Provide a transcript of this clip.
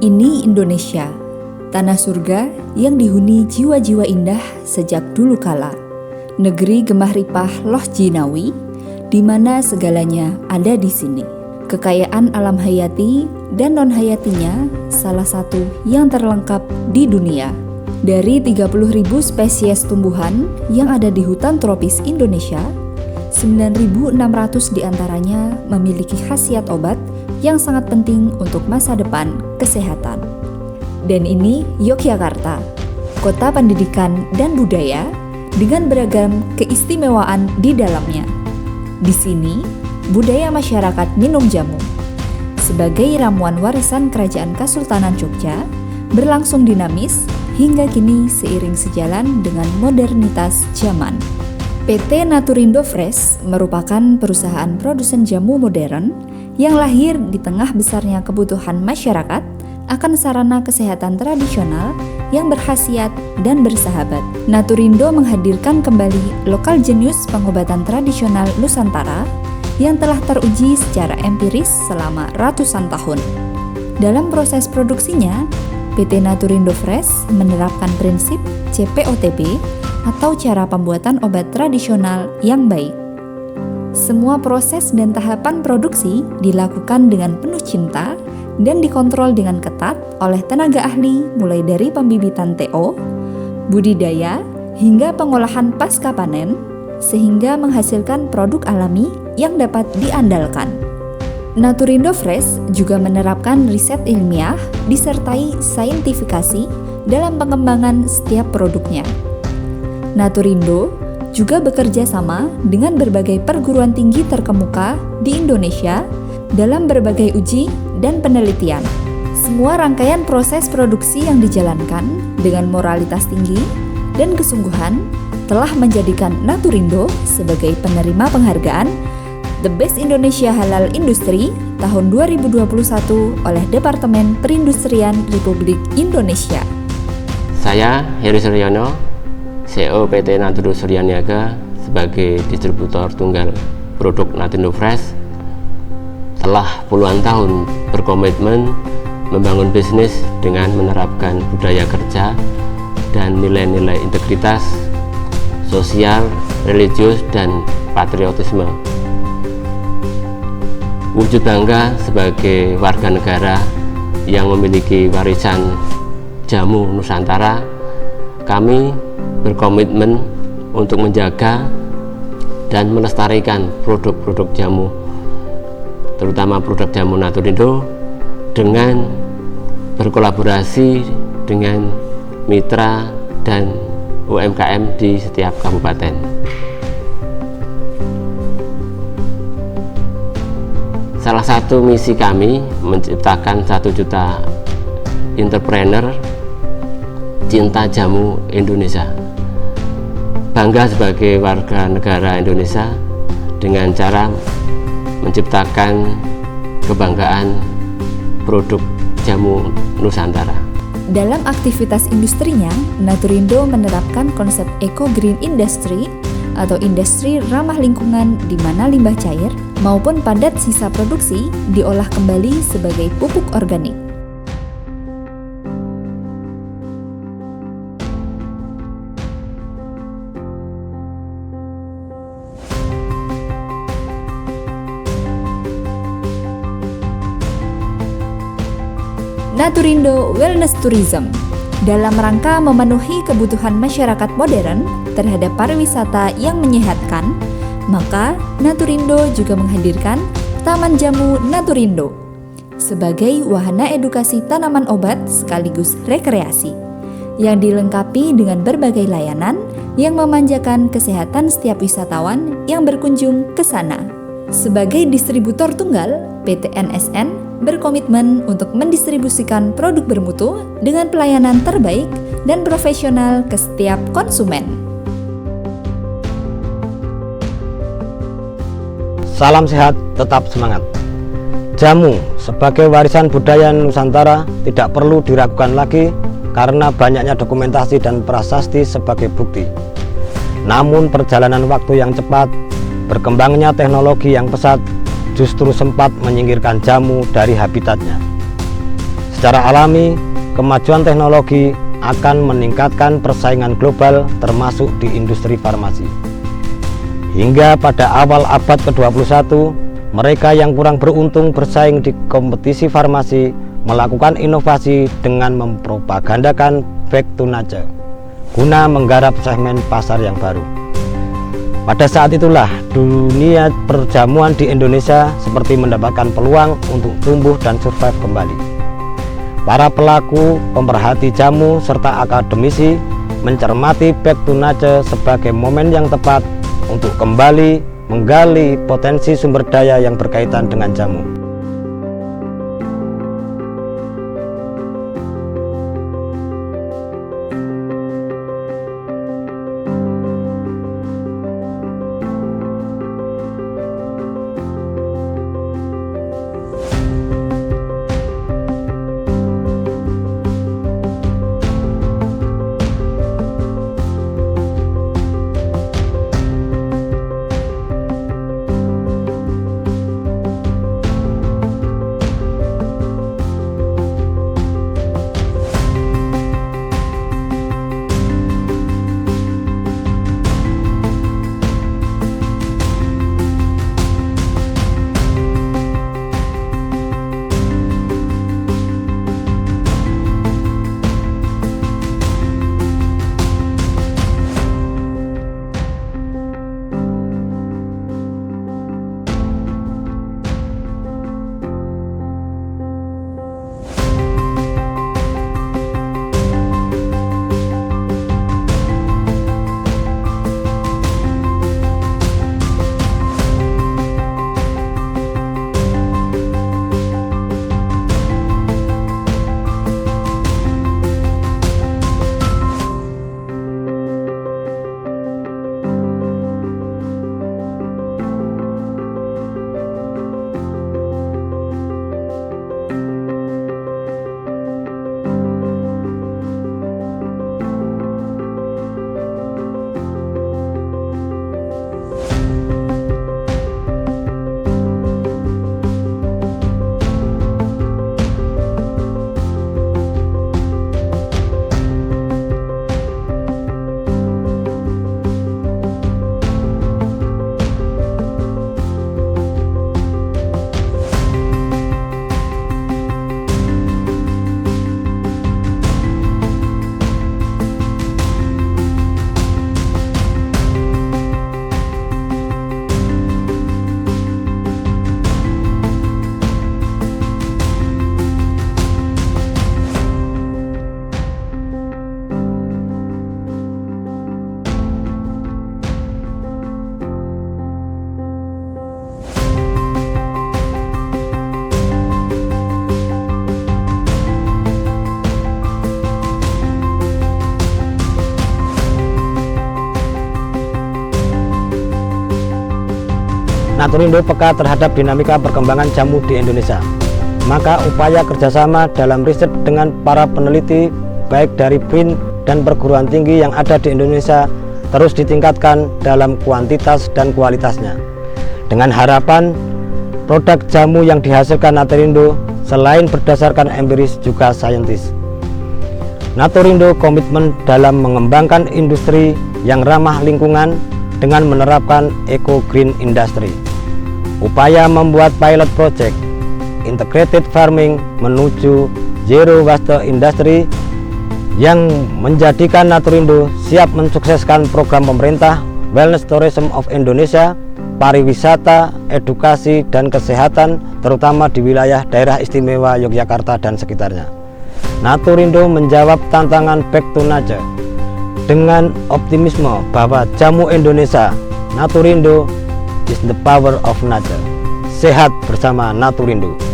Ini Indonesia, tanah surga yang dihuni jiwa-jiwa indah sejak dulu kala. Negeri gemah ripah Loh Jinawi, di mana segalanya ada di sini. Kekayaan alam hayati dan non-hayatinya salah satu yang terlengkap di dunia. Dari 30.000 spesies tumbuhan yang ada di hutan tropis Indonesia, 9.600 diantaranya memiliki khasiat obat yang sangat penting untuk masa depan kesehatan. Dan ini Yogyakarta, kota pendidikan dan budaya dengan beragam keistimewaan di dalamnya. Di sini, budaya masyarakat minum jamu sebagai ramuan warisan Kerajaan Kesultanan Jogja berlangsung dinamis hingga kini seiring sejalan dengan modernitas zaman. PT Naturindo Fresh merupakan perusahaan produsen jamu modern yang lahir di tengah besarnya kebutuhan masyarakat akan sarana kesehatan tradisional yang berkhasiat dan bersahabat. Naturindo menghadirkan kembali lokal jenius pengobatan tradisional Nusantara yang telah teruji secara empiris selama ratusan tahun. Dalam proses produksinya, PT Naturindo Fresh menerapkan prinsip CPOTB atau cara pembuatan obat tradisional yang baik. Semua proses dan tahapan produksi dilakukan dengan penuh cinta dan dikontrol dengan ketat oleh tenaga ahli mulai dari pembibitan TO, budidaya, hingga pengolahan pasca panen, sehingga menghasilkan produk alami yang dapat diandalkan. Naturindo Fresh juga menerapkan riset ilmiah disertai saintifikasi dalam pengembangan setiap produknya. Naturindo juga bekerja sama dengan berbagai perguruan tinggi terkemuka di Indonesia dalam berbagai uji dan penelitian. Semua rangkaian proses produksi yang dijalankan dengan moralitas tinggi dan kesungguhan telah menjadikan Naturindo sebagai penerima penghargaan The Best Indonesia Halal Industry tahun 2021 oleh Departemen Perindustrian Republik Indonesia. Saya Heri Suryono, CEO PT Naturindo Suryaniaga sebagai distributor tunggal produk Naturindo Fresh telah puluhan tahun berkomitmen membangun bisnis dengan menerapkan budaya kerja dan nilai-nilai integritas, sosial, religius, dan patriotisme. Wujud bangga sebagai warga negara yang memiliki warisan jamu Nusantara, kami berkomitmen untuk menjaga dan melestarikan produk-produk jamu, terutama produk jamu Naturindo, dengan berkolaborasi dengan mitra dan UMKM di setiap kabupaten. Salah satu misi kami menciptakan 1 juta entrepreneur cinta jamu Indonesia. Bangga sebagai warga negara Indonesia dengan cara menciptakan kebanggaan produk jamu Nusantara. Dalam aktivitas industrinya, Naturindo menerapkan konsep Eco Green Industry atau industri ramah lingkungan di mana limbah cair maupun padat sisa produksi diolah kembali sebagai pupuk organik. Naturindo Wellness Tourism dalam rangka memenuhi kebutuhan masyarakat modern terhadap pariwisata yang menyehatkan, maka Naturindo juga menghadirkan Taman Jamu Naturindo sebagai wahana edukasi tanaman obat sekaligus rekreasi yang dilengkapi dengan berbagai layanan yang memanjakan kesehatan setiap wisatawan yang berkunjung ke sana. Sebagai distributor tunggal, PT NSN berkomitmen untuk mendistribusikan produk bermutu dengan pelayanan terbaik dan profesional ke setiap konsumen. Salam sehat, tetap semangat. Jamu sebagai warisan budaya Nusantara tidak perlu diragukan lagi karena banyaknya dokumentasi dan prasasti sebagai bukti. Namun perjalanan waktu yang cepat, berkembangnya teknologi yang pesat justru sempat menyingkirkan jamu dari habitatnya. Secara alami, kemajuan teknologi akan meningkatkan persaingan global termasuk di industri farmasi. Hingga pada awal abad ke-21, mereka yang kurang beruntung bersaing di kompetisi farmasi melakukan inovasi dengan mempropagandakan back to nature guna menggarap segmen pasar yang baru. Pada saat itulah dunia perjamuan di Indonesia seperti mendapatkan peluang untuk tumbuh dan survive kembali. Para pelaku, pemerhati jamu, serta akademisi mencermati back to nature sebagai momen yang tepat untuk kembali menggali potensi sumber daya yang berkaitan dengan jamu. Naturindo peka terhadap dinamika perkembangan jamu di Indonesia. Maka upaya kerjasama dalam riset dengan para peneliti baik dari BRIN dan perguruan tinggi yang ada di Indonesia terus ditingkatkan dalam kuantitas dan kualitasnya. Dengan harapan produk jamu yang dihasilkan Naturindo selain berdasarkan empiris juga saintis. Naturindo komitmen dalam mengembangkan industri yang ramah lingkungan dengan menerapkan eco green industry. Upaya membuat pilot project integrated farming menuju zero waste industry yang menjadikan Naturindo siap mensukseskan program pemerintah Wellness Tourism of Indonesia, pariwisata, edukasi, dan kesehatan terutama di wilayah daerah istimewa Yogyakarta dan sekitarnya. Naturindo menjawab tantangan back to nature dengan optimisme bahwa jamu Indonesia, Naturindo is the power of nature. Sehat bersama Naturindo.